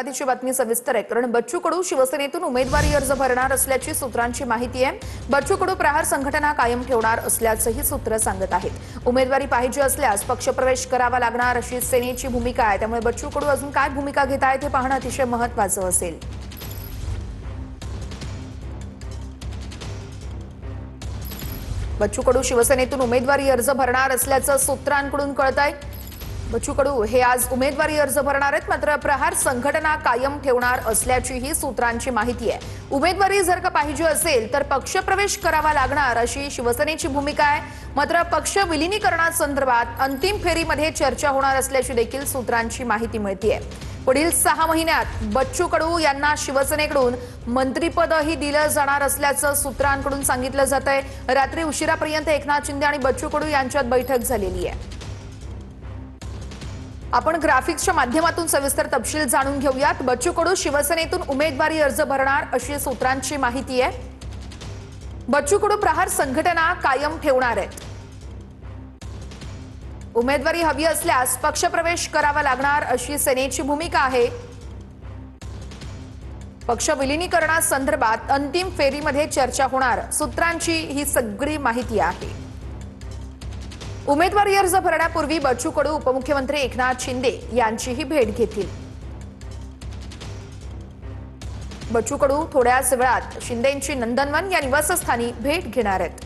आधीची बातमी सविस्तर आहे कारण बच्चू कडू शिवसेनेतून उमेदवारी अर्ज भरणार असल्याची सूत्रांची माहिती आहे। बच्चू कडू प्रहार संघटना कायम ठेवणार असल्याचंही सूत्र सांगत आहेत। उमेदवारी पाहिजे असल्यास पक्षप्रवेश करावा लागणार अशी सेनेची भूमिका आहे। त्यामुळे बच्चू कडू अजून काय भूमिका घेत आहेत हे पाहणं अतिशय महत्त्वाचं असेल। बच्चू कडू शिवसेनेतून उमेदवारी अर्ज भरणार असल्याचं सूत्रांकडून कळतंय। बच्चू कडू हे आज उमेदवारी अर्ज भरणार आहेत, मात्र प्रहार संघटना कायम ठेवणार असल्याचीही सूत्रांची माहिती आहे। उमेदवारी जर का पाहिजे असेल तर पक्षप्रवेश करावा लागणार अशी शिवसेनेची भूमिका आहे। मात्र पक्ष विलीनीकरणासंदर्भात अंतिम फेरीमध्ये चर्चा होणार असल्याची देखील सूत्रांची माहिती मिळते। पुढील 6 महिन्यात बच्चू कडू यांना शिवसेनेकडून मंत्रिपदही दिलं जाणार असल्याचं सूत्रांकडून सांगितलं जातंय। रात्री उशिरापर्यंत एकनाथ शिंदे आणि बच्चू कडू यांच्यात बैठक झालेली आहे। आपण ग्राफिक्सच्या माध्यमातून सविस्तर तपशील जाणून घेऊयात। बच्चू कडू शिवसेनेतून उमेदवारी अर्ज भरणार अशी सूत्रांची माहिती आहे। बच्चू कडू प्रहार संघटना कायम ठेवणार आहेत। उमेदवारी हवी असल्यास पक्षप्रवेश करावा लागणार अशी सेनेची भूमिका आहे। पक्ष विलीनीकरणासंदर्भात अंतिम फेरीमध्ये चर्चा होणार, सूत्रांची ही सगळी माहिती आहे। उमेदवारी अर्ज भरण्यापूर्वी बच्चू कडू उपमुख्यमंत्री एकनाथ शिंदे यांचीही भेट घेतील। बच्चू कडू थोड्याच वेळात शिंदेंची नंदनवन या निवासस्थानी भेट घेणार आहेत।